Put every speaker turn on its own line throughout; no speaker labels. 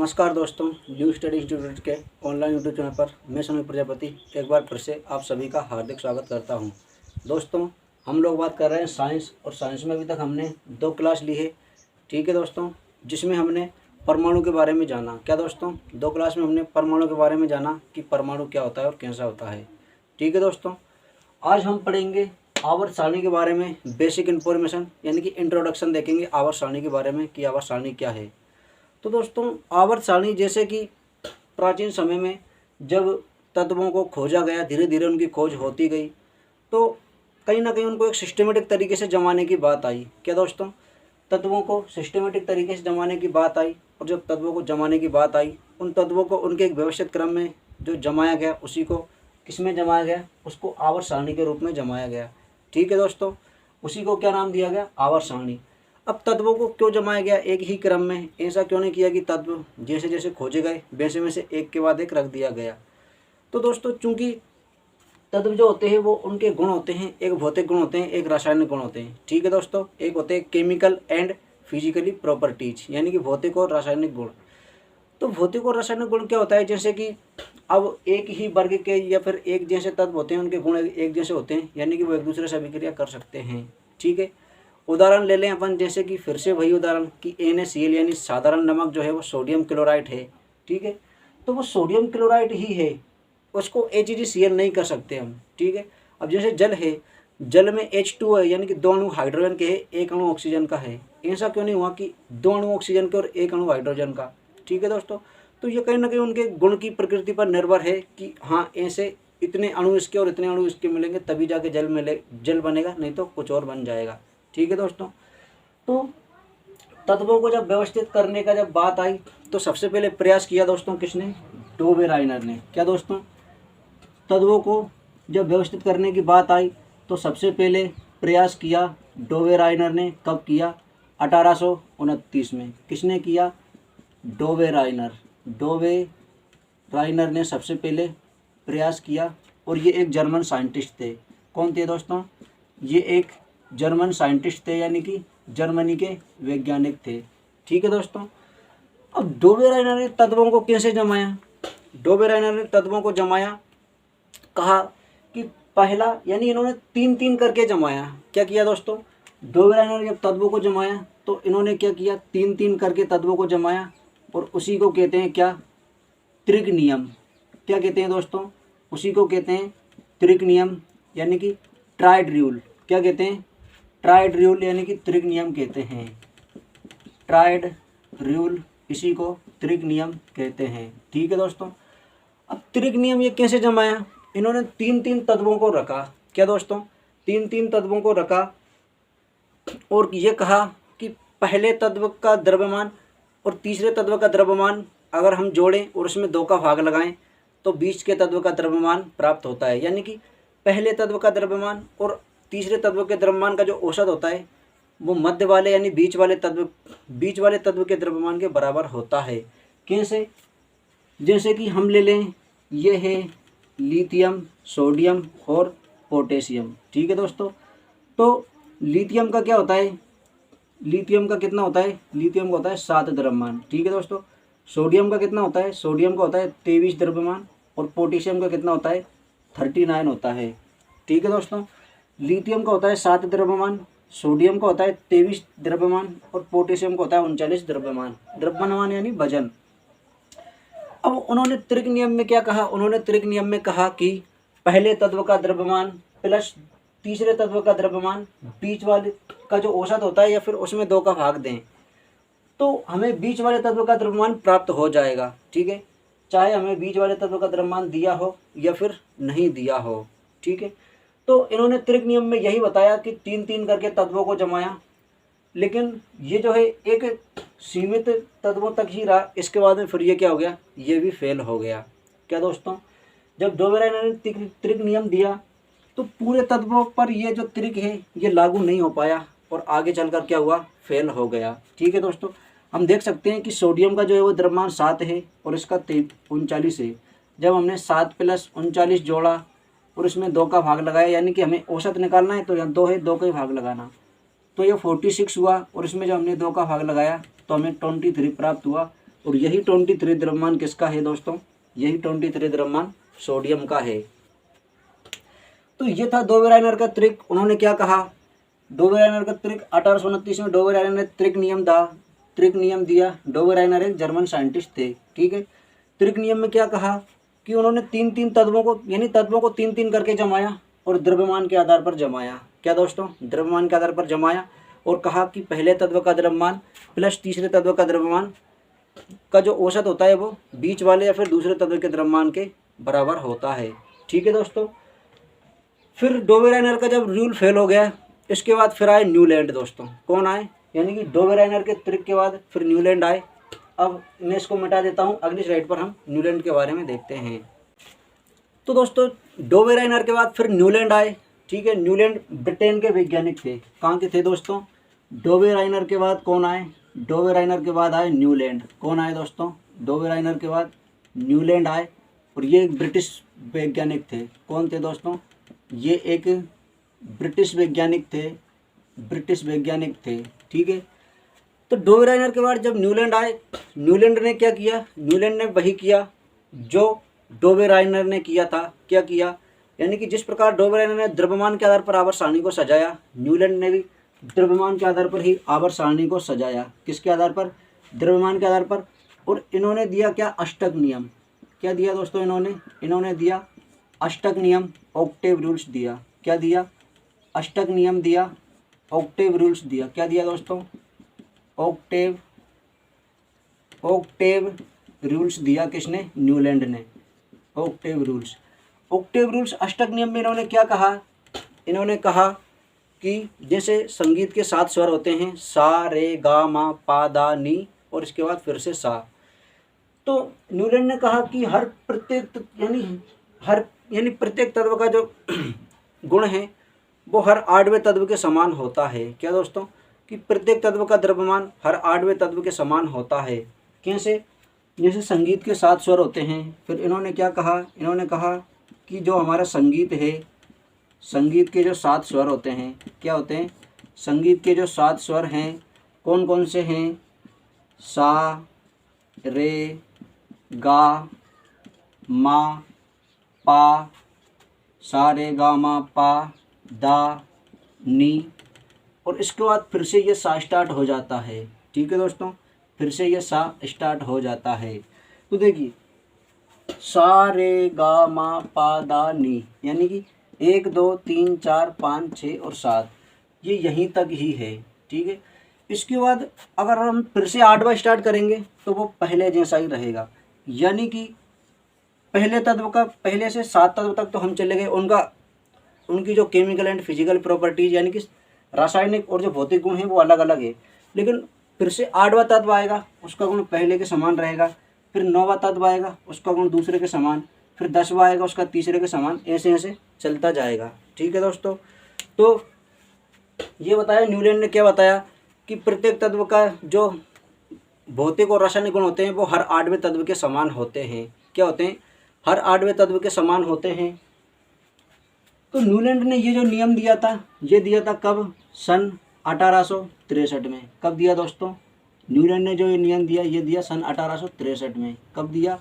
नमस्कार दोस्तों, new study institute के ऑनलाइन यूट्यूब चैनल पर मैं सुनील प्रजापति एक बार फिर से आप सभी का हार्दिक स्वागत करता हूं। दोस्तों, हम लोग बात कर रहे हैं साइंस, और साइंस में अभी तक हमने 2 क्लास ली है। ठीक है दोस्तों, जिसमें हमने परमाणु के बारे में जाना। क्या दोस्तों, 2 क्लास में हमने परमाणु के बारे में जाना कि परमाणु क्या होता है और कैसा होता है। ठीक है दोस्तों, आज हम पढ़ेंगे आवर्त सारणी के बारे में बेसिक इन्फॉर्मेशन, यानी कि इंट्रोडक्शन देखेंगे आवर्त सारणी के बारे में कि आवर्त सारणी क्या है। तो दोस्तों, आवर्त सारणी जैसे कि प्राचीन समय में जब तत्वों को खोजा गया, धीरे धीरे उनकी खोज होती गई, तो कहीं ना कहीं उनको एक सिस्टमेटिक तरीके से जमाने की बात आई। क्या दोस्तों, तत्वों को सिस्टमेटिक तरीके से जमाने की बात आई, और जब तत्वों को जमाने की बात आई, उन तत्वों को उनके एक व्यवस्थित क्रम में जो जमाया गया, उसी को किसमें जमाया गया, उसको आवर्त सारणी के रूप में जमाया गया। ठीक है दोस्तों, उसी को क्या नाम दिया गया, आवर्त सारणी। अब तत्वों को क्यों जमाया गया एक ही क्रम में, ऐसा क्यों नहीं किया कि तत्व जैसे जैसे खोजे गए वैसे वैसे एक के बाद एक रख दिया गया। तो दोस्तों, चूंकि तत्व जो होते हैं वो उनके गुण होते हैं, एक भौतिक गुण होते हैं, एक रासायनिक गुण होते हैं। ठीक है दोस्तों, एक होते हैं केमिकल एंड फिजिकली प्रॉपर्टीज, यानी कि भौतिक और रासायनिक गुण। तो भौतिक और रासायनिक गुण क्या होता है, जैसे कि अब एक ही वर्ग के या फिर एक जैसे तत्व होते हैं, उनके गुण एक जैसे होते हैं, यानी कि वो एक दूसरे से अभिक्रिया कर सकते हैं। ठीक है, उदाहरण ले लें अपन, जैसे कि फिर से वही उदाहरण कि NaCl यानी साधारण नमक जो है वो सोडियम क्लोराइड है। ठीक है, तो वो सोडियम क्लोराइड ही है, उसको HgCl नहीं कर सकते हम। ठीक है, अब जैसे जल है, जल में H2 है, यानी कि 2 अणु हाइड्रोजन के है, 1 अणु ऑक्सीजन का है। ऐसा क्यों नहीं हुआ कि 2 अणु ऑक्सीजन के और 1 अणु हाइड्रोजन का। ठीक है दोस्तों, तो ये कहीं ना कहीं उनके गुण की प्रकृति पर निर्भर है कि हाँ, ऐसे इतने अणु इसके और इतने अणु इसके मिलेंगे तभी जाके जल बनेगा, नहीं तो कुछ और बन जाएगा। ठीक है दोस्तों, तो तत्वों को जब व्यवस्थित करने का जब बात आई, तो सबसे पहले प्रयास किया दोस्तों किसने, डोबेराइनर ने। क्या दोस्तों, तत्वों को जब व्यवस्थित करने की बात आई तो सबसे पहले प्रयास किया डोबेराइनर ने। कब किया, 1829 में। किसने किया, डोबेराइनर ने सबसे पहले प्रयास किया, और ये एक जर्मन साइंटिस्ट थे। कौन थे दोस्तों, ये एक जर्मन साइंटिस्ट थे, यानी कि जर्मनी के वैज्ञानिक थे। ठीक है दोस्तों, अब डोबेराइनर ने तत्वों को कैसे जमाया। डोबेराइनर ने तत्वों को जमाया, कहा कि पहला, यानी इन्होंने 3-3 करके जमाया। क्या किया दोस्तों, डोबेराइनर ने जब तत्वों को जमाया तो इन्होंने क्या किया, 3-3 करके तत्वों को जमाया, और उसी को कहते हैं क्या, त्रिक नियम। क्या कहते हैं दोस्तों, उसी को कहते हैं त्रिक नियम, यानी कि ट्राइड रूल। क्या कहते हैं, ट्राइड रूल, यानी कि त्रिक नियम कहते हैं। ट्राइड रूल, इसी को त्रिक नियम कहते हैं। ठीक है दोस्तों, अब त्रिक नियम ये कैसे जमाया, इन्होंने 3-3 तत्वों को रखा। क्या दोस्तों, 3-3 तत्वों को रखा, और ये कहा कि पहले तत्व का द्रव्यमान और तीसरे तत्व का द्रव्यमान अगर हम जोड़ें और उसमें 2 का भाग लगाएं तो बीच के तत्व का द्रव्यमान प्राप्त होता है। यानी कि पहले तत्व का द्रव्यमान और तीसरे तत्व के द्रव्यमान का जो औसत होता है वो मध्य वाले यानी बीच वाले तत्व के द्रव्यमान के बराबर होता है। कैसे, जैसे कि हम ले लें, ये है लिथियम, सोडियम और पोटेशियम। ठीक है दोस्तों, तो लिथियम का क्या होता है, लिथियम का कितना होता है, लिथियम का होता है 7 द्रव्यमान। ठीक है दोस्तों, सोडियम का कितना होता है, सोडियम का होता है 23 द्रव्यमान, और पोटेशियम का कितना होता है, 39 होता है। ठीक है दोस्तों, लिथियम का होता है 7 द्रव्यमान, सोडियम का होता है 23 द्रव्यमान, और पोटेशियम का होता है 39 द्रव्यमान। द्रव्यमान यानी वजन। अब उन्होंने त्रिक नियम में क्या कहा, उन्होंने त्रिक नियम में कहा कि पहले तत्व का द्रव्यमान प्लस तीसरे तत्व का द्रव्यमान, बीच वाले का जो औसत होता है या फिर उसमें 2 का भाग दें तो हमें बीच वाले तत्व का द्रव्यमान प्राप्त हो जाएगा। ठीक है, चाहे हमें बीच वाले तत्व का द्रव्यमान दिया हो या फिर नहीं दिया हो। ठीक है, तो इन्होंने त्रिक नियम में यही बताया कि 3-3 करके तत्वों को जमाया, लेकिन ये जो है एक सीमित तत्वों तक ही रहा। इसके बाद में फिर ये क्या हो गया, ये भी फेल हो गया। क्या दोस्तों, जब डोबेराइनर ने त्रिक नियम दिया तो पूरे तत्वों पर ये जो त्रिक है ये लागू नहीं हो पाया, और आगे चलकर क्या हुआ, फेल हो गया। ठीक है दोस्तों, हम देख सकते हैं कि सोडियम का जो है वो द्रव्यमान 7 है और इसका 39 है। जब हमने 7 + 39 जोड़ा और इसमें 2 का भाग लगाया, यानी कि हमें औसत निकालना है, तो यहाँ 2 है, 2 का ही भाग लगाना, तो ये 46 हुआ, और इसमें जब हमने 2 का भाग लगाया तो हमें 23 प्राप्त हुआ, और यही 23 द्रव्यमान किसका है दोस्तों, यही 23 द्रव्यमान सोडियम का है। तो ये था डोबेराइनर का त्रिक। उन्होंने क्या कहा, डोबेराइनर का त्रिक 1829 में डोबेराइनर ने त्रिक नियम दिया। डोबेराइनर एक जर्मन साइंटिस्ट थे, ठीक है। त्रिक नियम में क्या कहा कि उन्होंने तीन तत्वों को, यानी तत्वों को 3 करके जमाया और द्रव्यमान के आधार पर जमाया। क्या दोस्तों, द्रव्यमान के आधार पर जमाया और कहा कि पहले तत्व का द्रव्यमान प्लस तीसरे तत्व का द्रव्यमान का जो औसत होता है वो बीच वाले या फिर दूसरे तत्व के द्रव्यमान के बराबर होता है, ठीक है दोस्तों। फिर डोबेराइनर का जब रूल फेल हो गया, इसके बाद फिर आए न्यूलैंड दोस्तों। कौन आए, यानी कि डोबेराइनर के त्रिक के बाद फिर न्यूलैंड आए। अब मैं इसको मिटा देता हूँ, अगली स्लाइड पर हम न्यूलैंड के बारे में देखते हैं। तो दोस्तों डोबेराइनर के बाद फिर न्यूलैंड आए, ठीक है। न्यूलैंड ब्रिटेन के वैज्ञानिक थे। कहाँ के थे दोस्तों, डोबेराइनर के बाद कौन आए, डोबेराइनर के बाद आए न्यूलैंड। कौन आए दोस्तों, डोबेराइनर के बाद न्यूलैंड आए और ये एक ब्रिटिश वैज्ञानिक थे। कौन थे दोस्तों, ये एक ब्रिटिश वैज्ञानिक थे, ठीक है। तो डोबेराइनर के बाद जब न्यूलैंड आए, न्यूलैंड ने क्या किया, न्यूलैंड ने वही किया जो डोबेराइनर ने किया था। क्या किया, यानी कि जिस प्रकार डोबेराइनर ने द्रव्यमान के आधार पर आवर्त सारणी को सजाया, न्यूलैंड ने भी द्रव्यमान के आधार पर ही आवर्त सारणी को सजाया। किसके आधार पर, द्रव्यमान के आधार पर। और इन्होंने दिया क्या, अष्टक नियम। क्या दिया दोस्तों इन्होंने दिया अष्टक नियम, ऑक्टेव रूल्स दिया। क्या दिया, अष्टक नियम दिया, ऑक्टेव रूल्स दिया। क्या दिया दोस्तों, ऑक्टेव रूल्स दिया। किसने, न्यूलैंड ने। ऑक्टेव रूल्स अष्टक नियम में इन्होंने क्या कहा, इन्होंने कहा कि जैसे संगीत के 7 स्वर होते हैं, सा रे गा मा पा दा नी और इसके बाद फिर से सा। तो न्यूलैंड ने कहा कि हर प्रत्येक तत्व का जो गुण है वो हर 8वें तत्व के समान होता है। क्या दोस्तों, कि प्रत्येक तत्व का द्रव्यमान हर 8वें तत्व के समान होता है। कैसे, जैसे संगीत के 7 स्वर होते हैं। फिर इन्होंने क्या कहा, इन्होंने कहा कि जो हमारा संगीत है, संगीत के जो 7 स्वर होते हैं, क्या होते हैं, संगीत के जो 7 स्वर हैं कौन कौन से हैं, सा रे गा मा पा, सा रे गा मा पा दा नी और इसके बाद फिर से ये सा स्टार्ट हो जाता है, ठीक है दोस्तों। फिर से ये सा स्टार्ट हो जाता है। तो देखिए सा रे गा मा पा दा नी, यानी कि 1 2 3 4 5 6 और 7 ये यहीं तक ही है, ठीक है। इसके बाद अगर हम फिर से 8वां स्टार्ट करेंगे तो वो पहले जैसा ही रहेगा, यानी कि पहले से 7 तत्व तक तो हम चले गए। उनकी जो केमिकल एंड फिजिकल प्रॉपर्टीज यानी कि रासायनिक और जो भौतिक गुण हैं वो अलग अलग है। लेकिन फिर से 8वां तत्व आएगा, उसका गुण पहले के समान रहेगा। फिर 9वां तत्व आएगा, उसका गुण दूसरे के समान। फिर 10वां आएगा, उसका तीसरे के समान। ऐसे ऐसे चलता जाएगा, ठीक है दोस्तों। तो ये बताया न्यूलैंड ने, क्या बताया कि प्रत्येक तत्व का जो भौतिक और रासायनिक गुण होते हैं वो हर 8वें तत्व के समान होते हैं। क्या होते हैं, हर 8वें तत्व के समान होते हैं। तो न्यूलैंड ने ये जो नियम दिया था, ये दिया था कब, सन 1863 में। कब दिया दोस्तों, न्यूलैंड ने जो ये नियम दिया, ये दिया सन 1863 में। कब दिया,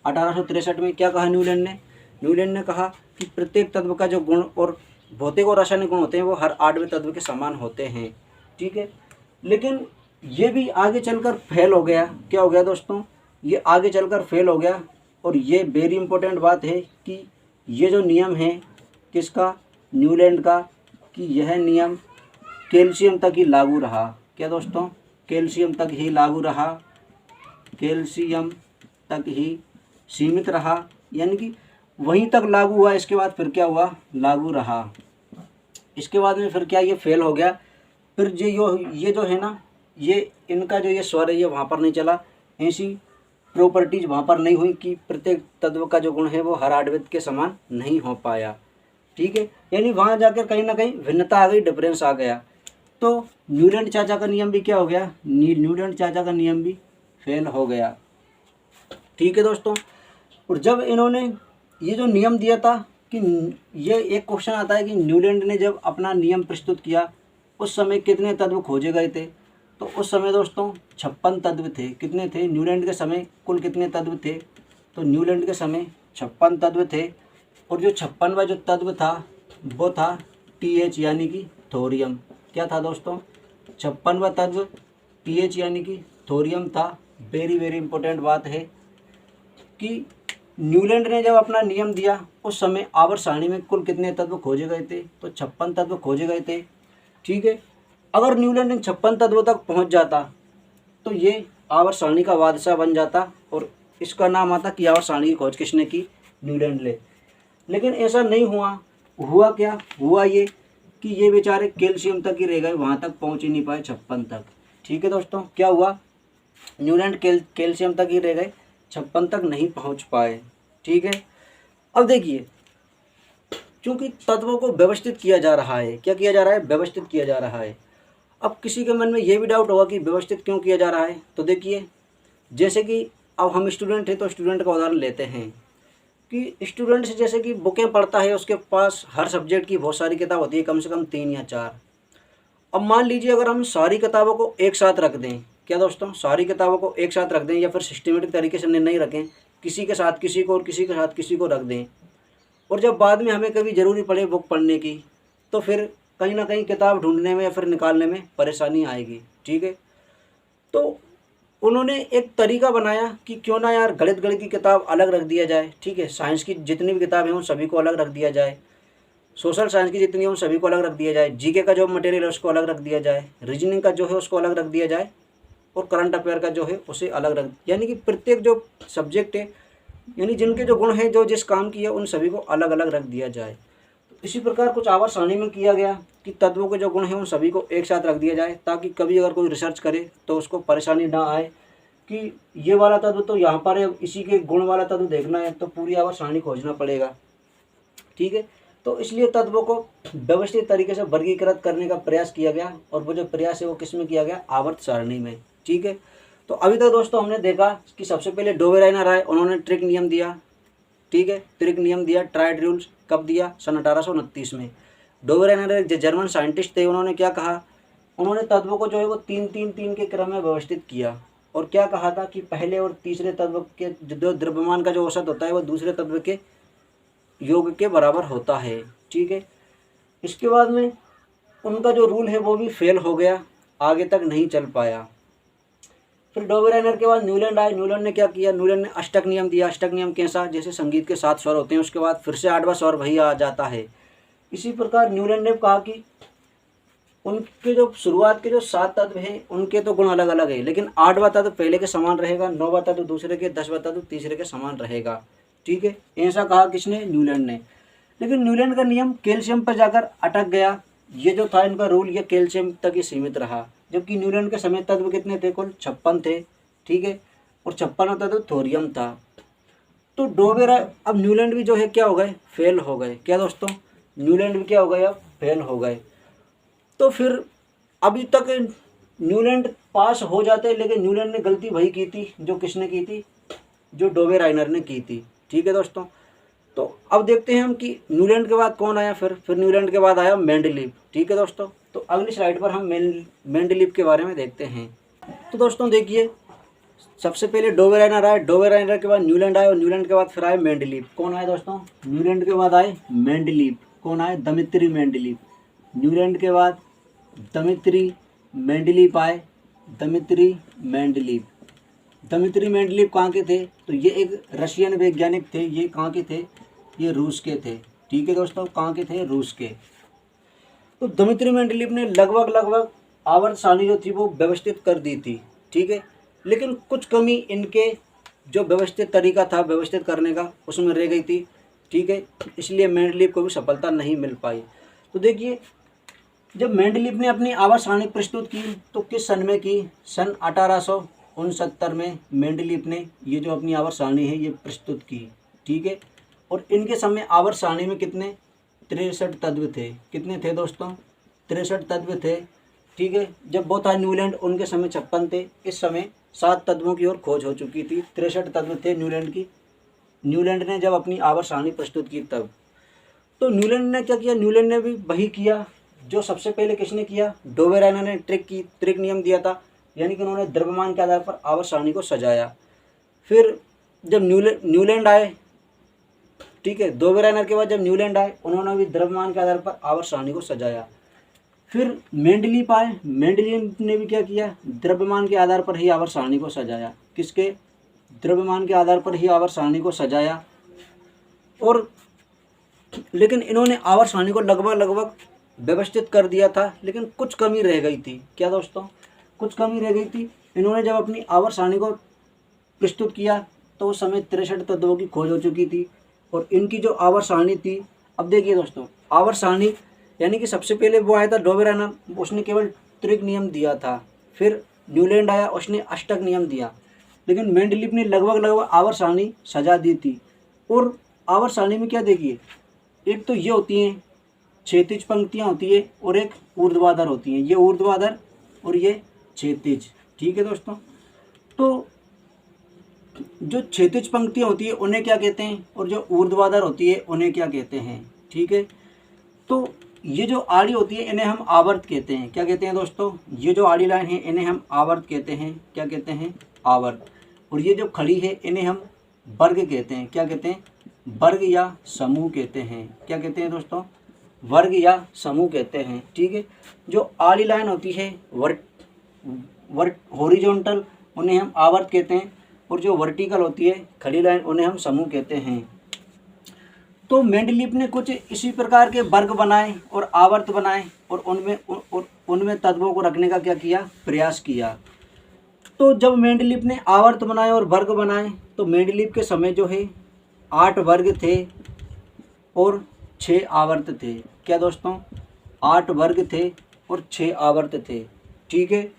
1863 में। क्या कहा न्यूलैंड ने कहा कि प्रत्येक तत्व का जो गुण और भौतिक और रासायनिक गुण होते हैं वो हर 8वें तत्व के समान होते हैं, ठीक है। लेकिन ये भी आगे चलकर फेल हो गया। क्या हो गया दोस्तों, ये आगे चलकर फेल हो गया। और ये वेरी इंपॉर्टेंट बात है कि ये जो नियम है किसका, न्यूलैंड का, कि यह नियम कैल्शियम तक ही लागू रहा। क्या दोस्तों, कैल्शियम तक ही लागू रहा, कैल्शियम तक ही सीमित रहा, यानी कि वहीं तक लागू हुआ। इसके बाद फिर क्या हुआ, लागू रहा। इसके बाद में फिर क्या, ये फेल हो गया। फिर ये जो है ना, ये इनका जो ये स्वर है ये वहाँ पर नहीं चला। ऐसी प्रॉपर्टीज वहाँ पर नहीं हुई कि प्रत्येक तत्व का जो गुण है वो हर 8वें के समान नहीं हो पाया, ठीक है। यानी वहाँ जाकर कहीं ना कहीं भिन्नता आ गई, डिफरेंस आ गया। तो न्यूलैंड चाचा का नियम भी क्या हो गया, न्यूलैंड चाचा का नियम भी फेल हो गया, ठीक है दोस्तों। और जब इन्होंने ये जो नियम दिया था कि ये एक क्वेश्चन आता है कि न्यूलैंड ने जब अपना नियम प्रस्तुत किया उस समय कितने तत्व खोजे गए थे, तो उस समय दोस्तों 56 तत्व थे। कितने थे न्यूलैंड के समय, कुल कितने तत्व थे? तो न्यूलैंड के समय 56 तत्व थे। और जो 56वां जो तत्व था वो था TH यानी कि थोरियम। क्या था दोस्तों? 56वां तत्व TH यानी कि थोरियम था। वेरी वेरी इंपॉर्टेंट बात है कि न्यूलैंड ने जब अपना नियम दिया उस समय आवर्त सारणी में कुल कितने तत्व खोजे गए थे? तो 56 तत्व खोजे गए थे। ठीक है, अगर न्यूलैंड इन 56 तत्वों तक पहुंच जाता तो ये आवर्त सारणी का बादशाह बन जाता और इसका नाम आता कि आवर्त सारणी की खोज किसने की? न्यूलैंड ने। लेकिन ऐसा नहीं हुआ। हुआ क्या? हुआ ये कि ये बेचारे कैल्शियम तक ही रह गए, वहाँ तक पहुँच ही नहीं पाए 56 तक। ठीक है दोस्तों, क्या हुआ? न्यूलैंड कैल्शियम तक ही रह गए, 56 तक नहीं पहुँच पाए। ठीक है, अब देखिए, क्योंकि तत्वों को व्यवस्थित किया जा रहा है। क्या किया जा रहा है? व्यवस्थित किया जा रहा है। अब किसी के मन में ये भी डाउट होगा कि व्यवस्थित क्यों किया जा रहा है। तो देखिए, जैसे कि अब हम स्टूडेंट हैं तो स्टूडेंट का उदाहरण लेते हैं कि स्टूडेंट से जैसे कि बुकें पढ़ता है, उसके पास हर सब्जेक्ट की बहुत सारी किताब होती है, कम से कम 3 या 4। अब मान लीजिए अगर हम सारी किताबों को एक साथ रख दें, क्या दोस्तों, सारी किताबों को एक साथ रख दें या फिर सिस्टमेटिक तरीके से नहीं रखें, किसी के साथ किसी को और किसी के साथ किसी को रख दें, और जब बाद में हमें कभी ज़रूरी पड़े बुक पढ़ने की, तो फिर कहीं ना कहीं किताब ढूंढने में या फिर निकालने में परेशानी आएगी। ठीक है, तो उन्होंने एक तरीका बनाया कि क्यों ना यार गणित की किताब अलग रख दिया जाए। ठीक है, साइंस की जितनी भी किताब हैं उन सभी को अलग रख दिया जाए, सोशल साइंस की जितनी है उन सभी को अलग रख दिया जाए, जीके का जो मटेरियल है उसको अलग रख दिया जाए, रीजनिंग का जो है उसको अलग रख दिया जाए, और करंट अफेयर का जो है उसे अलग रख, यानी कि प्रत्येक जो सब्जेक्ट है, यानी जिनके जो गुण हैं, जो जिस काम की है, उन सभी को अलग अलग रख दिया जाए। तो इसी प्रकार कुछ आवर्त सारणी में किया गया कि तत्वों के जो गुण हैं उन सभी को एक साथ रख दिया जाए, ताकि कभी अगर कोई रिसर्च करे तो उसको परेशानी ना आए कि ये वाला तत्व तो यहाँ पर है, इसी के गुण वाला तत्व देखना है तो पूरी आवर्त सारणी खोजना पड़ेगा। ठीक है, तो इसलिए तत्वों को व्यवस्थित तरीके से वर्गीकृत करने का प्रयास किया गया, और वो जो प्रयास है वो किस में किया गया? आवर्त सारणी में। ठीक है, तो अभी तक दोस्तों हमने देखा कि सबसे पहले डोवेराइनर आए, उन्होंने ट्रिक नियम दिया। ठीक है, ट्रिक नियम दिया, ट्राइड रूल्स कब दिया? सन 1829 में। डोवेराइनर एक जर्मन साइंटिस्ट थे, उन्होंने क्या कहा? उन्होंने तत्वों को जो है वो 3-3-3 के क्रम में व्यवस्थित किया, और क्या कहा था कि पहले और तीसरे तत्व के जो द्रव्यमान का जो औसत होता है वो दूसरे तत्व के योग के बराबर होता है। ठीक है, इसके बाद में उनका जो रूल है वो भी फेल हो गया, आगे तक नहीं चल पाया। फिर डोवेराइनर के बाद न्यूलैंड आए। न्यूलैंड ने क्या किया? न्यूलैंड ने अष्टक नियम दिया। अष्टक नियम कैसा? जैसे संगीत के 7 स्वर होते हैं, उसके बाद फिर से 8वां स्वर वही आ जाता है। इसी प्रकार न्यूलैंड ने कहा कि उनके जो शुरुआत के जो 7 तत्व हैं उनके तो गुण अलग अलग है, लेकिन 8वां तत्व पहले के समान रहेगा, 9वां तत्व दूसरे के, 10वां तत्व तीसरे के समान रहेगा। ठीक है, ऐसा कहा किसने? न्यूलैंड ने। लेकिन न्यूलैंड का नियम कैल्शियम पर जाकर अटक गया। ये जो था इनका रूल, ये कैल्शियम तक ही सीमित रहा, जबकि न्यूलैंड के समय तत्व कितने थे? कुल 56 थे। ठीक है, और 56वां तत्व थोरियम था। तो अब न्यूलैंड भी जो है क्या हो गए? फेल हो गए। क्या दोस्तों? न्यूलैंड भी क्या हो गए? अब फेल हो गए। तो फिर अभी तक न्यूलैंड पास हो जाते, लेकिन न्यूलैंड ने गलती वही की थी जो किसने की थी? जो डोवेराइनर ने की थी। ठीक है दोस्तों, तो अब देखते हैं हम कि न्यूलैंड के बाद कौन आया। फिर न्यूलैंड के बाद आया मेंडलीव। ठीक है दोस्तों, तो अगली स्लाइड पर हम मेंडलीव के बारे में देखते हैं। तो दोस्तों देखिए, सबसे पहले डोवेराइनर आए, डोवेराइनर के बाद न्यूलैंड आए, और न्यूलैंड के बाद फिर आए मेंडलीव। कौन आए दोस्तों? न्यूलैंड के बाद आए मेंडलीव। कौन आए? Dmitri Mendeleev. न्यूलैंड के बाद दमित्री मेंडलीव आए। Dmitri Mendeleev. दमित्री मेंडलीव कहाँ के थे? तो ये एक रशियन वैज्ञानिक थे। ये कहाँ के थे? ये रूस के थे। ठीक है दोस्तों, कहाँ के थे? रूस के। तो दमित्री मेंडलीव ने लगभग आवर्त सारणी जो थी वो व्यवस्थित कर दी थी। ठीक है, लेकिन कुछ कमी इनके जो व्यवस्थित तरीका था व्यवस्थित करने का उसमें रह गई थी। ठीक है, इसलिए मेंडलीव को भी सफलता नहीं मिल पाई। तो देखिए, जब मेंडलीव ने अपनी आवर्त सारणी प्रस्तुत की तो किस सन में की? सन 1869 में मेंडलीव ने ये जो अपनी आवर्त सारणी है ये प्रस्तुत की। ठीक है, और इनके समय आवर्त सारणी में कितने? 63 तत्व थे। कितने थे दोस्तों? 63 तत्व थे। ठीक है, जब वो था न्यूलैंड उनके समय 56 थे। इस समय 7 तत्वों की ओर खोज हो चुकी थी। 63 तत्व थे न्यूलैंड की। न्यूलैंड ने जब अपनी आवर्त सारणी प्रस्तुत की तब। तो न्यूलैंड ने क्या किया? न्यूलैंड ने भी वही किया जो सबसे पहले किसने किया, डोबेराइनर ने त्रिक नियम दिया था, यानी कि उन्होंने द्रव्यमान के आधार पर आवर्त सारणी को सजाया। फिर जब न्यूलैंड आए, ठीक है, डोबेराइनर के बाद जब न्यूलैंड आए, उन्होंने भी द्रव्यमान के आधार पर आवर्त सारणी को सजाया। फिर मेंडलीफ आए, मेंडलीफ ने भी क्या किया, द्रव्यमान के आधार पर ही आवर्त सारणी को सजाया। किसके, द्रव्यमान के आधार पर ही आवर्त सारणी को सजाया। और लेकिन इन्होंने आवर्त सारणी को लगभग व्यवस्थित कर दिया था, लेकिन कुछ कमी रह गई थी। क्या दोस्तों, कुछ कमी रह गई थी। इन्होंने जब अपनी आवर्त सारणी को प्रस्तुत किया तो उस समय 63 तत्वों की खोज हो चुकी थी। और इनकी जो आवर्त सारणी थी, अब देखिए दोस्तों, आवर्त सारणी यानी कि सबसे पहले वो आया था डोबेराइनर, उसने केवल त्रिक नियम दिया था। फिर न्यूलैंड आया, उसने अष्टक नियम दिया। लेकिन मेंडलीफ ने लगभग आवर्त सारणी सजा दी थी। और आवर्त सारणी में क्या देखिए, एक तो ये होती हैं क्षैतिज पंक्तियाँ होती है और एक ऊर्ध्वाधर होती हैं। ये ऊर्ध्वाधर और ये क्षैतिज, ठीक है दोस्तों। तो जो क्षैतिज पंक्तियाँ होती है उन्हें क्या कहते हैं, और जो ऊर्ध्वाधर होती है उन्हें क्या कहते हैं, ठीक है। तो ये जो आड़ी होती है इन्हें हम आवर्त कहते हैं। क्या कहते हैं दोस्तों, ये जो आड़ी लाइन है इन्हें हम आवर्त कहते हैं। क्या कहते हैं, आवर्त। और ये जो खड़ी है इन्हें हम वर्ग कहते हैं। क्या कहते हैं, वर्ग या समूह कहते हैं। क्या कहते हैं दोस्तों, वर्ग या समूह कहते हैं, ठीक है। जो आड़ी लाइन होती है हॉरिजॉन्टल, उन्हें हम आवर्त कहते हैं। और जो वर्टिकल होती है खड़ी लाइन, उन्हें हम समूह कहते हैं। तो मेंडलीफ ने कुछ इसी प्रकार के वर्ग बनाए और आवर्त बनाए और उनमें तत्वों को रखने का क्या किया, प्रयास किया। तो जब मेंडलीफ ने आवर्त बनाए और वर्ग बनाए तो मेंडलीफ के समय जो है 8 वर्ग थे और 6 आवर्त थे। क्या दोस्तों, 8 वर्ग थे और 6 आवर्त थे, ठीक है।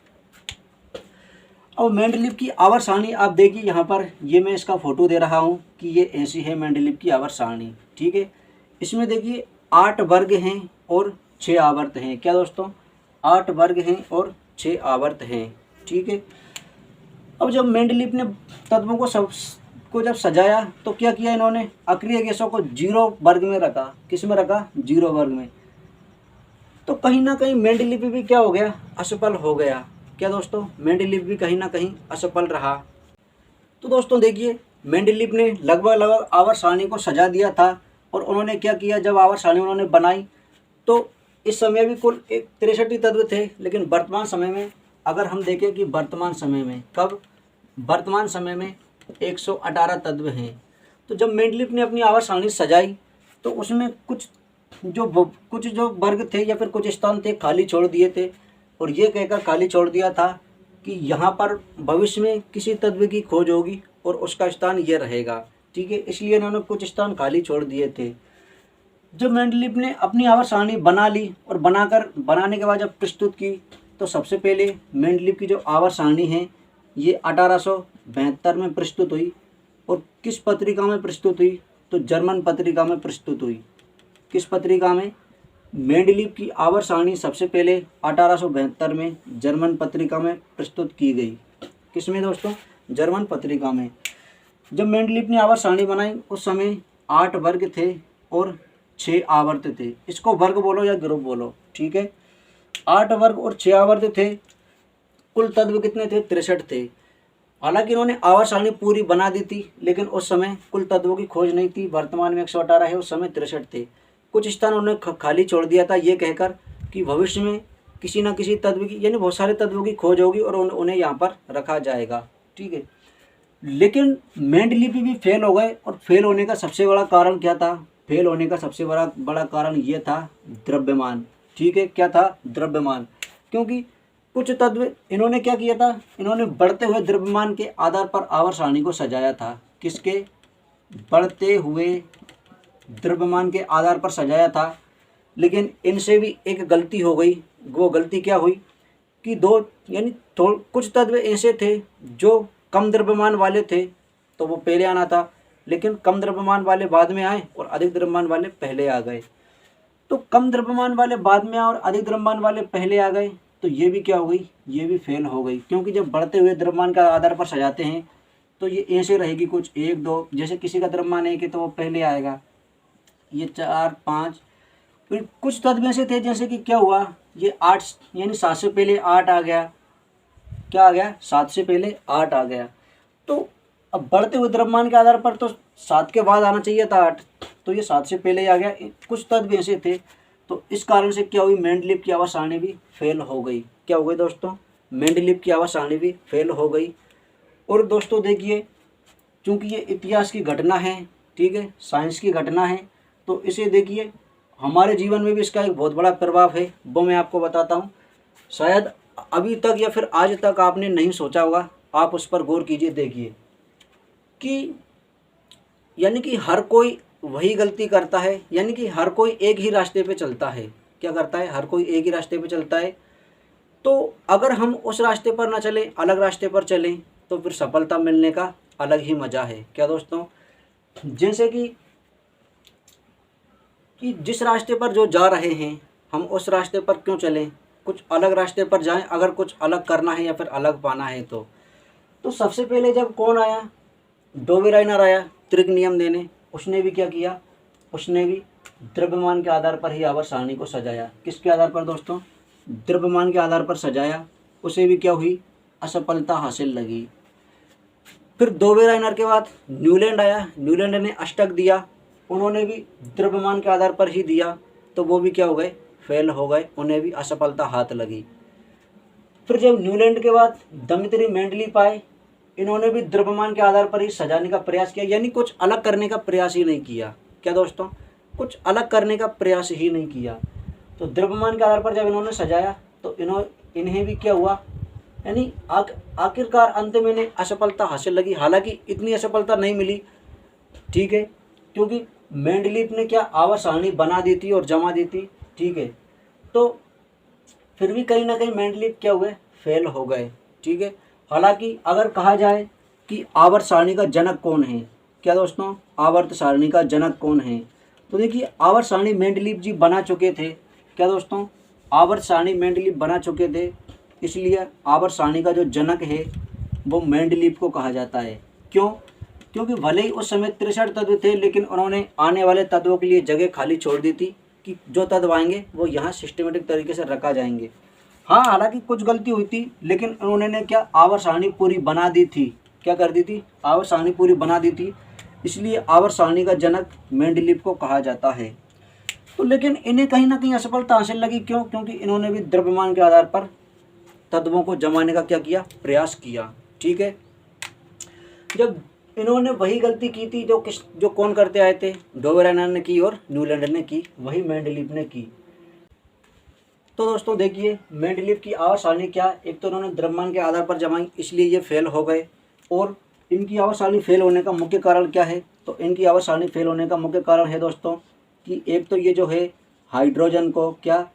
अब मेंडलीफ की आवर्त सारणी आप देखिए, यहाँ पर ये मैं इसका फोटो दे रहा हूँ कि ये ऐसी है मेंडलीफ की आवर्त सारणी, ठीक है। इसमें देखिए 8 वर्ग हैं और 6 आवर्त हैं। क्या दोस्तों, 8 वर्ग हैं और 6 आवर्त हैं, ठीक है। अब जब मेंडलीफ ने तत्वों को जब सजाया तो क्या किया इन्होंने, अक्रिय गैसों को 0 वर्ग में रखा। किस में रखा, 0 वर्ग में। तो कहीं ना कहीं मेंडलीफ भी क्या हो गया, असफल हो गया। क्या दोस्तों, मेंडलीफ भी कहीं ना कहीं असफल रहा। तो दोस्तों देखिए, मेंडलीफ ने लगभग आवर्त सारणी को सजा दिया था। और उन्होंने क्या किया, जब आवर्त सारणी उन्होंने बनाई तो इस समय भी कुल 63 तत्व थे। लेकिन वर्तमान समय में अगर हम देखें कि वर्तमान समय में वर्तमान समय में 118 तत्व हैं। तो जब मेंडलीफ ने अपनी आवर्त सारणी सजाई तो उसमें कुछ जो वर्ग थे या फिर कुछ स्थान थे खाली छोड़ दिए थे। और ये कहकर खाली छोड़ दिया था कि यहाँ पर भविष्य में किसी तत्व की खोज होगी और उसका स्थान ये रहेगा, ठीक है। इसलिए इन्होंने कुछ स्थान खाली छोड़ दिए थे। जब मेंडलीफ ने अपनी आवर्त सारणी बना ली और बनाने के बाद जब प्रस्तुत की तो सबसे पहले मेंडलीफ की जो आवर्त सारणी है ये 1872 में प्रस्तुत हुई। और किस पत्रिका में प्रस्तुत हुई, तो जर्मन पत्रिका में प्रस्तुत हुई। किस पत्रिका में, मेंडलीफ की आवर्त सारणी सबसे पहले 1872 में जर्मन पत्रिका में प्रस्तुत की गई। किसमें दोस्तों, जर्मन पत्रिका में। जब मेंडलीफ ने आवर्त सारणी बनाई उस समय 8 वर्ग थे और 6 आवर्त थे। इसको वर्ग बोलो या ग्रुप बोलो, ठीक है। 8 वर्ग और 6 आवर्त थे। कुल तत्व कितने थे, 63 थे। हालांकि इन्होंने आवर्त सारणी पूरी बना दी थी, लेकिन उस समय कुल तत्वों की खोज नहीं थी। वर्तमान में 118 है, उस समय 63 थे। कुछ स्थान उन्होंने खाली छोड़ दिया था ये कहकर कि भविष्य में किसी न किसी तत्व की, यानी बहुत सारे तत्वों की खोज होगी और उन्हें यहाँ पर रखा जाएगा, ठीक है। लेकिन मेंडलीफ भी फेल हो गए। और फेल होने का सबसे बड़ा कारण क्या था, फेल होने का सबसे बड़ा कारण ये था द्रव्यमान, ठीक है। क्या था, द्रव्यमान। क्योंकि कुछ तत्व इन्होंने क्या किया था, इन्होंने बढ़ते हुए द्रव्यमान के आधार पर आवर्त सारणी को सजाया था। किसके, बढ़ते हुए द्रव्यमान के आधार पर सजाया था। लेकिन इनसे भी एक गलती हो गई। वो गलती क्या हुई कि कुछ तत्व ऐसे थे जो कम द्रव्यमान वाले थे तो वो पहले आना था, लेकिन कम द्रव्यमान वाले बाद में आए और अधिक द्रव्यमान वाले पहले आ गए। तो कम द्रव्यमान वाले बाद में आए और अधिक द्रव्यमान वाले पहले आ गए, तो ये भी क्या हो गई, ये भी फेल हो गई। क्योंकि जब बढ़ते हुए द्रव्यमान का आधार पर सजाते हैं तो ये ऐसे रहेगी कुछ 1 2, जैसे किसी का द्रव्यमान 1 है तो वो पहले आएगा, ये 4 5 फिर कुछ तत्व ऐसे थे जैसे कि क्या हुआ, ये 8 यानी 7 से पहले 8 आ गया, क्या आ गया, 7 से पहले 8 आ गया। तो अब बढ़ते हुए द्रव्यमान के आधार पर तो 7 के बाद आना चाहिए था 8, तो ये 7 से पहले ही आ गया। कुछ तत्व ऐसे थे, तो इस कारण से क्या हुई, मेंडलीव की आवास सारणी भी फेल हो गई। क्या हो गई दोस्तों, मेंडलीव की आवास सारणी भी फेल हो गई। और दोस्तों देखिए, क्योंकि ये इतिहास की घटना है, ठीक है, साइंस की घटना है, तो इसे देखिए हमारे जीवन में भी इसका एक बहुत बड़ा प्रभाव है, वो मैं आपको बताता हूँ। शायद अभी तक या फिर आज तक आपने नहीं सोचा होगा, आप उस पर गौर कीजिए। देखिए कि यानी कि हर कोई वही गलती करता है, यानी कि हर कोई एक ही रास्ते पे चलता है। क्या करता है, हर कोई एक ही रास्ते पे चलता है। तो अगर हम उस रास्ते पर ना चलें, अलग रास्ते पर चलें, तो फिर सफलता मिलने का अलग ही मज़ा है। क्या दोस्तों, जैसे कि जिस रास्ते पर जो जा रहे हैं, हम उस रास्ते पर क्यों चलें, कुछ अलग रास्ते पर जाएं अगर कुछ अलग करना है या फिर अलग पाना है तो सबसे पहले जब कौन आया, डोबेराइनर आया त्रिक नियम देने, उसने भी क्या किया, उसने भी द्रव्यमान के आधार पर ही आवर्त सारणी को सजाया। किसके आधार पर दोस्तों, द्रव्यमान के आधार पर सजाया। उसे भी क्या हुई, असफलता हासिल लगी। फिर डोबेराइनर के बाद न्यूलैंड आया, न्यूलैंड ने अष्टक दिया, उन्होंने भी द्रव्यमान के आधार पर ही दिया, तो वो भी क्या हो गए, फेल हो गए, उन्हें भी असफलता हाथ लगी। फिर जब न्यूलैंड के बाद दमित्री मेंडलीव आए, इन्होंने भी द्रव्यमान के आधार पर ही सजाने का प्रयास किया, यानी कुछ अलग करने का प्रयास ही नहीं किया। क्या दोस्तों, कुछ अलग करने का प्रयास ही नहीं किया। तो द्रव्यमान के आधार पर जब इन्होंने सजाया तो इन्हें भी क्या हुआ, यानी आखिरकार अंत में इन्हें असफलता हासिल लगी। हालांकि इतनी असफलता नहीं मिली, ठीक है, क्योंकि मेंडलीव ने क्या आवर्त सारणी बना दी थी और जमा दी थी, ठीक है। तो फिर भी कहीं ना कहीं मेंडलीव क्या हुए, फेल हो गए, ठीक है। हालांकि अगर कहा जाए कि आवर्त सारणी का जनक कौन है, क्या दोस्तों, आवर्त सारणी का जनक कौन है, तो देखिए आवर्त सारणी मेंडलीव जी बना चुके थे। क्या दोस्तों, आवर्त सारणी मेंडलीव बना चुके थे, इसलिए आवर्त सारणी का जो जनक है वो मेंडलीव को कहा जाता है। क्यों, क्योंकि भले ही उस समय 63 तत्व थे, लेकिन उन्होंने आने वाले तत्वों के लिए जगह खाली छोड़ दी थी कि जो तत्व आएंगे वो यहाँ सिस्टमेटिक तरीके से रखा जाएंगे। हाँ, हालांकि कुछ गलती हुई थी, लेकिन उन्होंने क्या आवर्त सारणी पूरी बना दी थी। क्या कर दी थी, आवर्त सारणी पूरी बना दी थी, इसलिए आवर्त सारणी का जनक मेंडलीव को कहा जाता है। तो लेकिन इन्हें कहीं ना कहीं असफलता हासिल लगी। क्यों, क्योंकि इन्होंने भी द्रव्यमान के आधार पर तत्वों को जमाने का क्या किया, प्रयास किया, ठीक है। जब इन्होंने वही गलती की थी जो कौन करते आए थे, डोबेराइनर ने की और न्यूलैंड ने की, वही मेंडलीव ने की। तो दोस्तों देखिए, मेंडलीव की आवर्त सारणी क्या, एक तो उन्होंने द्रव्यमान के आधार पर जमाई, इसलिए ये फेल हो गए। और इनकी आवर्त सारणी फेल होने का मुख्य कारण क्या है, तो इनकी आवर्त सारणी फेल होने का मुख्य कारण है दोस्तों कि एक तो ये जो है हाइड्रोजन को क्या,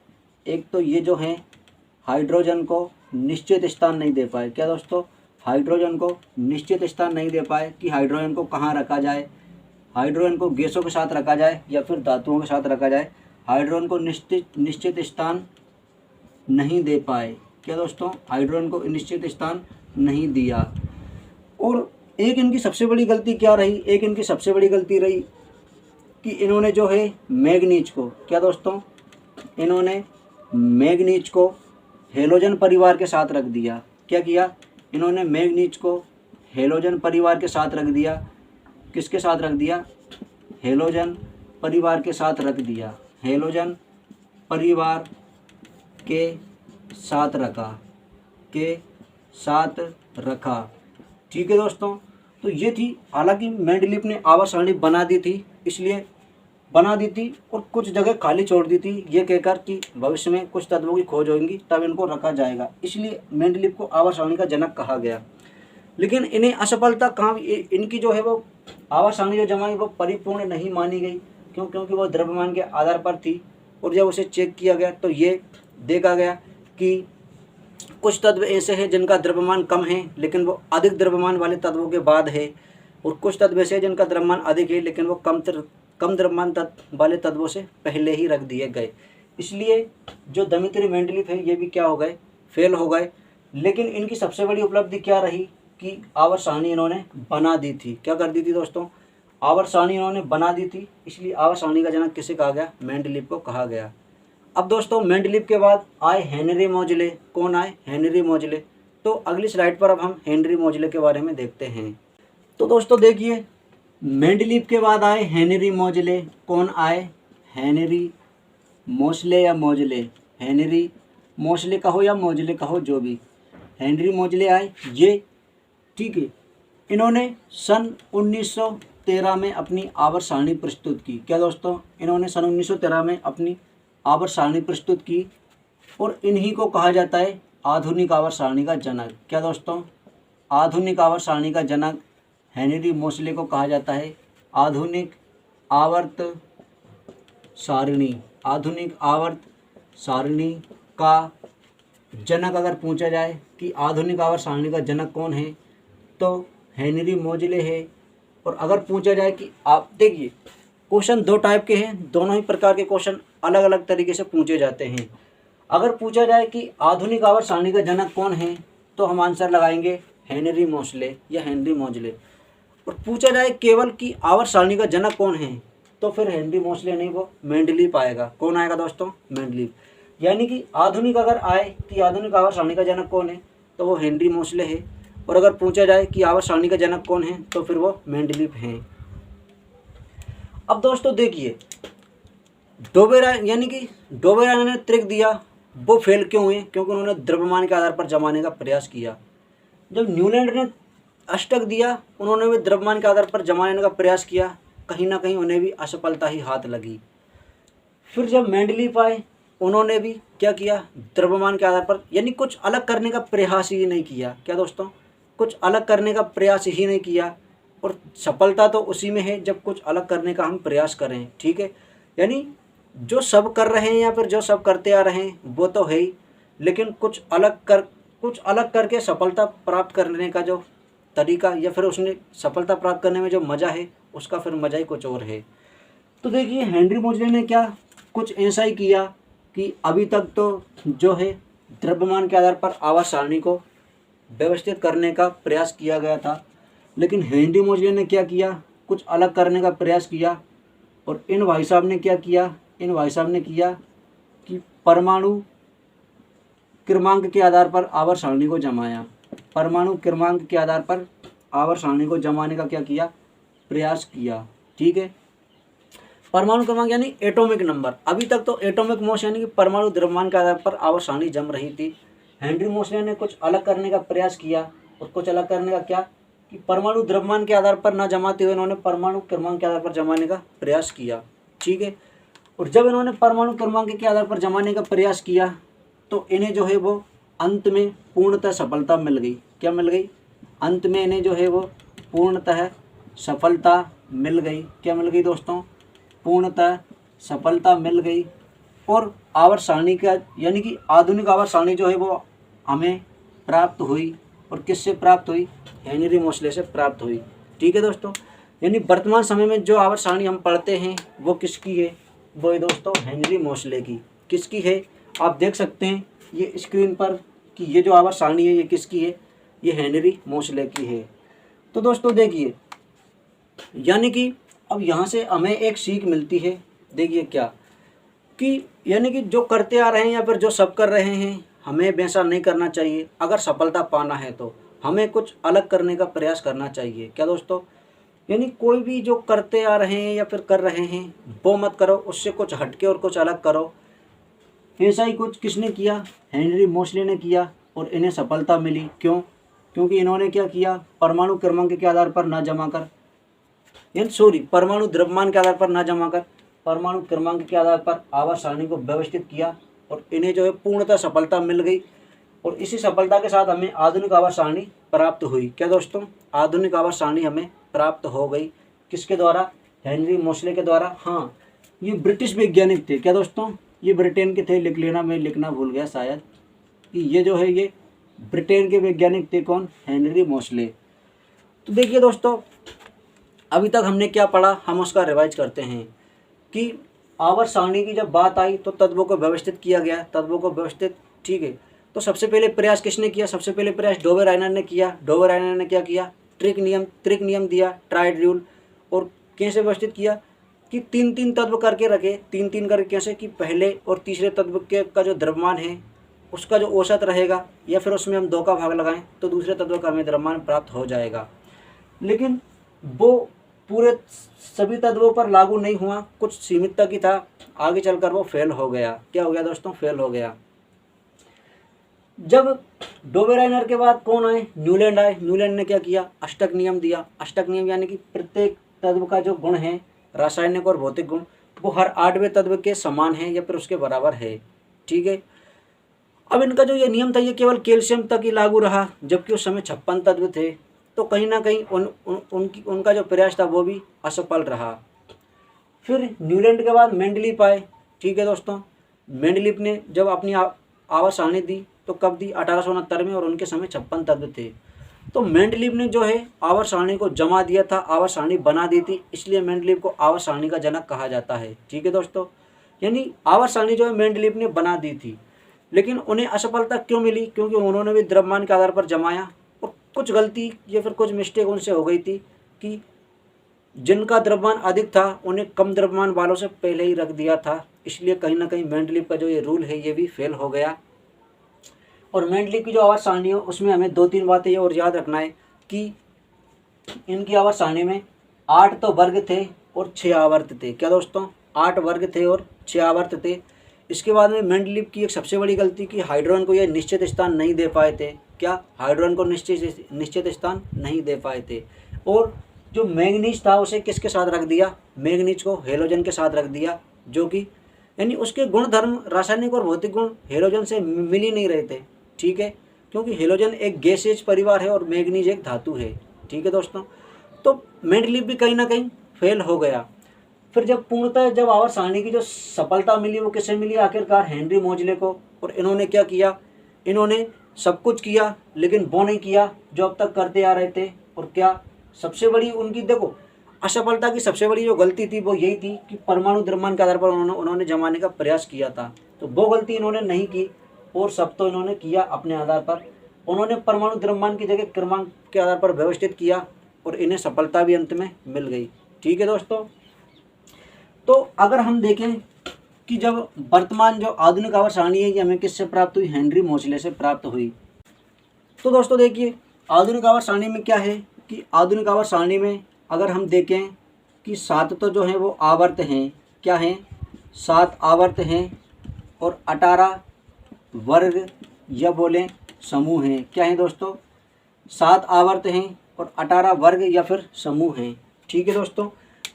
एक तो ये जो है हाइड्रोजन को निश्चित स्थान नहीं दे पाए। क्या दोस्तों, हाइड्रोजन को निश्चित स्थान नहीं दे पाए कि हाइड्रोजन को कहाँ रखा जाए, हाइड्रोजन को गैसों के साथ रखा जाए या फिर धातुओं के साथ रखा जाए, हाइड्रोजन को निश्चित स्थान नहीं दे पाए। क्या दोस्तों, हाइड्रोजन को निश्चित स्थान नहीं दिया। और एक इनकी सबसे बड़ी गलती क्या रही, एक इनकी सबसे बड़ी गलती रही कि इन्होंने जो है मैग्नीज को, क्या दोस्तों, इन्होंने मैग्नीज को हेलोजन परिवार के साथ रख दिया। क्या किया, इन्होंने मैग्नीज को हेलोजन परिवार के साथ रख दिया। किसके साथ रख दिया, हेलोजन परिवार के साथ रख दिया, हेलोजन परिवार के साथ रखा, ठीक है दोस्तों। तो ये थी, हालांकि मेंडलीव ने आवर्त सारणी बना दी थी, इसलिए बना दी थी और कुछ जगह खाली छोड़ दी थी, ये कहकर कि भविष्य में कुछ तत्वों की खोज होगी तब इनको रखा जाएगा, इसलिए मेंडलीव को आवर्त सारणी का जनक कहा गया। लेकिन इन्हें असफलता कहाँ, इनकी जो है वो आवर्त सारणी जो जमाई वो परिपूर्ण नहीं मानी गई। क्यों, क्योंकि वो द्रव्यमान के आधार पर थी, और जब उसे चेक किया गया तो ये देखा गया कि कुछ तत्व ऐसे हैं जिनका द्रव्यमान कम है लेकिन वो अधिक द्रव्यमान वाले तत्वों के बाद है, और कुछ तत्व ऐसे हैं जिनका द्रव्यमान अधिक है लेकिन वो कम द्रव्यमान वाले तत्वों से पहले ही रख दिए गए। इसलिए जो दमित्री मेंडलीव है ये भी क्या हो गए, फेल हो गए। लेकिन इनकी सबसे बड़ी उपलब्धि क्या रही कि आवर्त सारणी इन्होंने बना दी थी। क्या कर दी थी दोस्तों, आवर्त सारणी इन्होंने बना दी थी, इसलिए आवर्त सारणी का जनक किसे कहा गया? मेंडलीव को कहा गया। अब दोस्तों मेंडलीव के बाद आए हेनरी मोजले। कौन आए? हेनरी मोजले। तो अगली स्लाइड पर अब हम हेनरी मोजले के बारे में देखते हैं। तो दोस्तों देखिए, मेंडलीव के बाद आए हेनरी मोजले। कौन आए? हेनरी मोसले या मोजले, हेनरी मोसले कहो या मोजले कहो, जो भी, हेनरी मोजले आए ये, ठीक है। इन्होंने सन 1913 में अपनी आवर्त सारणी प्रस्तुत की। क्या दोस्तों? इन्होंने सन 1913 में अपनी आवर्त सारणी प्रस्तुत की और इन्हीं को कहा जाता है आधुनिक आवर्त सारणी का जनक। क्या दोस्तों? आधुनिक आवर्त सारणी का जनक हेनरी मोसले को कहा जाता है आधुनिक आवर्त सारणी, आधुनिक आवर्त सारणी का जनक। अगर पूछा जाए कि आधुनिक आवर्त सारणी का जनक कौन है, तो हेनरी मोजले है। और अगर पूछा जाए कि आप देखिए, क्वेश्चन दो टाइप के हैं, दोनों ही प्रकार के क्वेश्चन अलग अलग तरीके से पूछे जाते हैं। अगर पूछा जाए कि आधुनिक आवर्त सारणी का जनक कौन है, तो हम आंसर लगाएंगे हेनरी मोसले या हेनरी मोजले। और पूछा जाए केवल कि आवर्त सारणी का जनक कौन है, तो फिर हेनरी मोसले नहीं, वो मेंडलीव आएगा। कौन आएगा दोस्तों? मेंडलीव। यानी कि आधुनिक अगर आए कि आधुनिक आवर्त सारणी का जनक कौन है, तो वो हेनरी मोसले है। और अगर पूछा जाए कि आवर्त सारणी का जनक कौन है, तो फिर वो मेंडलीव हैं। अब दोस्तों देखिए, डोबेराय यानी कि डोबेराय ने त्रिक दिया, वो फेल क्यों हुए? क्योंकि उन्होंने द्रव्यमान के आधार पर जमाने का प्रयास किया। जब न्यूलैंड ने अष्टक दिया, उन्होंने भी द्रव्यमान के आधार पर जमाने का प्रयास किया, कहीं ना कहीं उन्हें भी असफलता ही हाथ लगी। फिर जब मेंडलीव आए, उन्होंने भी क्या किया? द्रव्यमान के आधार पर, यानी कुछ अलग करने का प्रयास ही नहीं किया। क्या दोस्तों? कुछ अलग करने का प्रयास ही नहीं किया। और सफलता तो उसी में है जब कुछ अलग करने का हम प्रयास करें, ठीक है। यानी जो सब कर रहे हैं या फिर जो सब करते आ रहे हैं वो तो है ही, लेकिन कुछ अलग करके सफलता प्राप्त करने का जो तरीका या फिर उसने सफलता प्राप्त करने में जो मज़ा है, उसका फिर मज़ा ही कुछ और है। तो देखिए, हेनरी मोजले ने क्या कुछ ऐसा ही किया कि अभी तक तो जो है द्रव्यमान के आधार पर आवर्त सारणी को व्यवस्थित करने का प्रयास किया गया था, लेकिन हेनरी मोजले ने क्या किया? कुछ अलग करने का प्रयास किया। और इन भाई साहब ने क्या किया? इन भाई साहब ने किया कि परमाणु क्रमांक के आधार पर आवर्त सारणी को जमाया। परमाणु क्रमांक के आधार पर आवर्त सारणी को जमाने का क्या किया? प्रयास किया, ठीक है। परमाणु क्रमांक यानी एटॉमिक नंबर। अभी तक तो एटॉमिक मास यानी कि परमाणु द्रव्यमान के आधार पर आवर्त सारणी जम रही थी। हेनरी मोसले ने कुछ अलग करने का प्रयास किया। और कुछ अलग करने का क्या? कि परमाणु द्रव्यमान के आधार पर न जमाते हुए इन्होंने परमाणु क्रमांक के आधार पर जमाने का प्रयास किया, ठीक है। और जब इन्होंने परमाणु क्रमांक के आधार पर जमाने का प्रयास किया, तो इन्हें जो है वो अंत में पूर्णतः सफलता मिल गई। क्या मिल गई? अंत में इन्हें जो है वो पूर्णतः सफलता मिल गई। क्या मिल गई दोस्तों? पूर्णतः सफलता मिल गई। और आवर्त सारणी का यानी कि आधुनिक आवर्त सारणी जो है वो हमें प्राप्त हुई। और किससे प्राप्त हुई? हेनरी मोसले से प्राप्त हुई, ठीक है दोस्तों। यानी वर्तमान समय में जो आवर्त सारणी हम पढ़ते हैं वो किसकी है? वो है दोस्तों हेनरी मोसले की। किसकी है? आप देख सकते हैं ये स्क्रीन पर कि ये जो आवर्त सारणी है ये किसकी है? ये हेनरी मोसले की है। तो दोस्तों देखिए, यानी कि अब यहाँ से हमें एक सीख मिलती है। देखिए क्या कि यानी कि जो करते आ रहे हैं या फिर जो सब कर रहे हैं, हमें वैसा नहीं करना चाहिए। अगर सफलता पाना है तो हमें कुछ अलग करने का प्रयास करना चाहिए। क्या दोस्तों? यानी कोई भी जो करते आ रहे हैं या फिर कर रहे हैं वो मत करो, उससे कुछ हटके और कुछ अलग करो। ऐसा ही कुछ किसने किया? हेनरी मोसले ने किया। और इन्हें सफलता मिली। क्यों? क्योंकि इन्होंने क्या किया? परमाणु क्रमांक के आधार पर न जमाकर, यानी परमाणु द्रव्यमान के आधार पर न जमाकर परमाणु क्रमांक के आधार पर आवर्त सारणी को व्यवस्थित किया। और इन्हें जो है पूर्णतः सफलता मिल गई। और इसी सफलता के साथ हमें आधुनिक आवर्त सारणी प्राप्त हुई। क्या दोस्तों? आधुनिक आवर्त सारणी हमें प्राप्त हो गई। किसके द्वारा? हेनरी मोसले के द्वारा। हाँ, ये ब्रिटिश वैज्ञानिक थे। क्या दोस्तों? ये ब्रिटेन के थे। लिख लेना, मैं लिखना भूल गया शायद, कि ये जो है ये ब्रिटेन के वैज्ञानिक थे। कौन? हेनरी मोसले। तो देखिए दोस्तों, अभी तक हमने क्या पढ़ा, हम उसका रिवाइज करते हैं कि आवर्त सारणी की जब बात आई तो तत्वों को व्यवस्थित किया गया। तत्वों को व्यवस्थित, ठीक है। तो सबसे पहले प्रयास किसने किया? सबसे पहले प्रयास डोबेराइनर ने किया। डोबेराइनर ने क्या किया? त्रिक नियम दिया, ट्राइड रूल। और कैसे व्यवस्थित किया कि 3-3 तत्व करके रखे, 3-3 करके कैसे कि पहले और तीसरे तत्व के का जो द्रव्यमान है उसका जो औसत रहेगा या फिर उसमें हम 2 का भाग लगाएं तो दूसरे तत्व का हमें द्रव्यमान प्राप्त हो जाएगा। लेकिन वो पूरे सभी तत्वों पर लागू नहीं हुआ, कुछ सीमित तक ही था, आगे चलकर वो फेल हो गया। क्या हो गया दोस्तों? फेल हो गया। जब डोबेराइनर के बाद कौन आए? न्यूलैंड आए। न्यूलैंड ने क्या किया? अष्टक नियम दिया। अष्टक नियम यानी कि प्रत्येक तत्व का जो गुण है, रासायनिक और भौतिक गुण, वो हर 8वें तत्व के समान है या फिर उसके बराबर है। ठीक है। अब इनका जो ये नियम था ये केवल कैल्शियम तक ही लागू रहा, जबकि उस समय 56 तत्व थे। तो कहीं ना कहीं उनका जो प्रयास था वो भी असफल रहा। फिर न्यूलैंड के बाद मेंडलीफ आए। ठीक है दोस्तों, मेंडलीफ ने जब अपनी आवर्त सारणी दी तो कब दी? 1869 में, और उनके समय 56 तत्व थे। तो मेंडलीफ ने जो है आवर्त सारणी को जमा दिया था, आवर्त सारणी बना दी थी, इसलिए मेंडलीफ को आवर्त सारणी का जनक कहा जाता है। ठीक है दोस्तों, यानी आवर्त सारणी जो है मेंडलीफ ने बना दी थी, लेकिन उन्हें असफलता क्यों मिली? क्योंकि उन्होंने भी द्रव्यमान के आधार पर जमाया और कुछ गलती या फिर कुछ मिस्टेक उनसे हो गई थी कि जिनका द्रव्यमान अधिक था उन्हें कम द्रव्यमान वालों से पहले ही रख दिया था, इसलिए कहीं ना कहीं मेंडलीफ का जो ये रूल है ये भी फेल हो गया। और मेंडलीफ की जो आवर्त सारणी है उसमें हमें 2-3 बातें ये और याद रखना है कि इनकी आवर्त सारणी में 8 तो वर्ग थे और 6 आवर्त थे। क्या दोस्तों? 8 वर्ग थे और 6 आवर्त थे। इसके बाद में मेंडलीफ की एक सबसे बड़ी गलती कि हाइड्रोजन को ये निश्चित स्थान नहीं दे पाए थे। क्या? हाइड्रोजन को निश्चित स्थान नहीं दे पाए थे। और जो मैंगनीज था उसे किसके साथ रख दिया? मैंगनीज को हेलोजन के साथ रख दिया, जो कि यानी उसके गुणधर्म, रासायनिक और भौतिक गुण हेलोजन से मिल ही नहीं रहे थे। ठीक है, क्योंकि हेलोजन एक गैसेज परिवार है और मैंगनीज एक धातु है। ठीक है दोस्तों, तो मेंडलीफ भी कहीं ना कहीं फेल हो गया। फिर जब पूर्णतः जब आवर्त सारणी की जो सफलता मिली वो किसे मिली? आखिरकार हेनरी मोजले को। और इन्होंने क्या किया? इन्होंने सब कुछ किया लेकिन वो नहीं किया जो अब तक करते आ रहे थे। और क्या सबसे बड़ी उनकी देखो असफलता की सबसे बड़ी जो गलती थी वो यही थी कि परमाणु द्रव्यमान के आधार पर उन्होंने जमाने का प्रयास किया था। तो वो गलती इन्होंने नहीं की और सब तो इन्होंने किया अपने आधार पर। उन्होंने परमाणु द्रव्यमान की जगह क्रमांक के आधार पर व्यवस्थित किया और इन्हें सफलता भी अंत में मिल गई। ठीक है दोस्तों, तो अगर हम देखें कि जब वर्तमान जो आधुनिक आवर्त सारणी है ये हमें किससे प्राप्त हुई? हेनरी मोजले से प्राप्त हुई। तो दोस्तों देखिए आधुनिक आवर्त सारणी में क्या है कि आधुनिक आवर्त सारणी में अगर हम देखें कि 7 तो जो हैं वो आवर्त हैं। क्या हैं? 7 आवर्त हैं और 18 वर्ग या बोलें समूह हैं। क्या हैं दोस्तों? 7 आवर्त हैं और 18 वर्ग या फिर समूह हैं। ठीक है दोस्तों,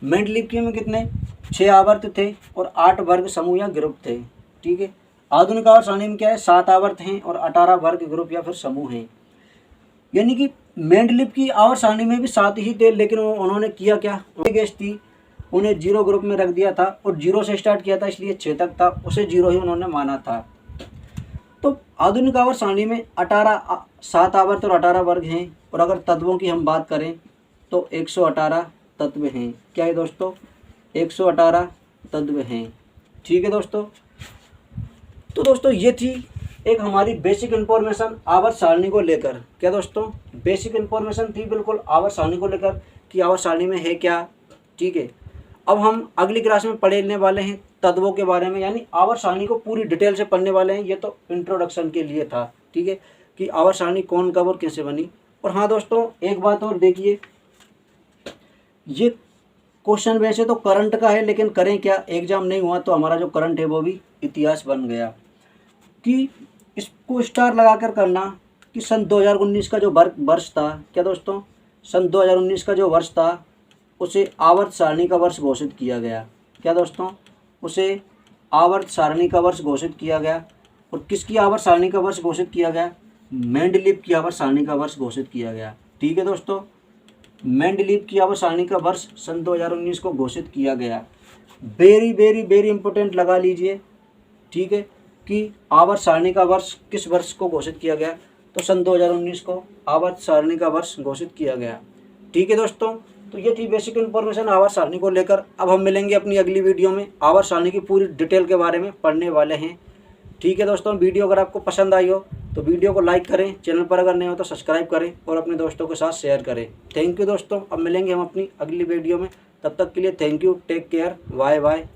मेंडलीफ के में कितने? 6 आवर्त थे और 8 वर्ग समूह या ग्रुप थे। ठीक है, आधुनिक आवर्त सारणी में क्या है? 7 आवर्त हैं और 18 वर्ग ग्रुप या फिर समूह हैं। यानी कि मेंडलीफ की आवर्त सारणी में भी 7 ही थे, लेकिन उन्होंने किया क्या? गैस थी उन्हें 0 ग्रुप में रख दिया था और 0 से स्टार्ट किया था, इसलिए 6 तक था, उसे 0 ही उन्होंने माना था। तो आधुनिक आवर्त सारणी में 7 आवर्त और 18 वर्ग हैं। और अगर तत्वों की हम बात करें तो 118 तत्व हैं। क्या है दोस्तों? 118 तत्व हैं। ठीक है दोस्तों, तो दोस्तों ये थी एक हमारी बेसिक इन्फॉर्मेशन आवर्त सारणी को लेकर। क्या दोस्तों? बेसिक इन्फॉर्मेशन थी बिल्कुल आवर्त सारणी को लेकर कि आवर्त सारणी में है क्या। ठीक है, अब हम अगली क्लास में पढ़ने वाले हैं तत्वों के बारे में, यानी आवर्त सारणी को पूरी डिटेल से पढ़ने वाले हैं। ये तो इंट्रोडक्शन के लिए था। ठीक है, कि आवर्त सारणी कौन कब और कैसे बनी। और हाँ दोस्तों एक बात और देखिए, ये क्वेश्चन वैसे तो करंट का है, लेकिन करें क्या, एग्जाम नहीं हुआ तो हमारा जो करंट है वो भी इतिहास बन गया। कि इसको स्टार लगाकर करना कि सन 2019 का जो वर्ष था। क्या दोस्तों? सन 2019 का जो वर्ष था उसे आवर्त सारणी का वर्ष घोषित किया गया। क्या दोस्तों? उसे आवर्त सारणी का वर्ष घोषित किया गया। और किसकी आवर्त सारणी का वर्ष घोषित किया गया? मेंडलीफ की आवर्त सारणी का वर्ष घोषित किया गया। ठीक है दोस्तों, मेंडलीफ की आवर्त सारणी का वर्ष सन 2019 को घोषित किया गया। वेरी वेरी वेरी इंपॉर्टेंट लगा लीजिए। ठीक है, कि आवर्त सारणी का वर्ष किस वर्ष को घोषित किया गया? तो सन 2019 को आवर्त सारणी का वर्ष घोषित किया गया। ठीक है दोस्तों, तो ये थी बेसिक इन्फॉर्मेशन आवर्त सारणी को लेकर। अब हम मिलेंगे अपनी अगली वीडियो में, आवर्त सारणी की पूरी डिटेल के बारे में पढ़ने वाले हैं। ठीक है दोस्तों, वीडियो अगर आपको पसंद आई हो तो वीडियो को लाइक करें, चैनल पर अगर नहीं हो तो सब्सक्राइब करें और अपने दोस्तों के साथ शेयर करें। थैंक यू दोस्तों, अब मिलेंगे हम अपनी अगली वीडियो में। तब तक के लिए thank you, take care, bye bye.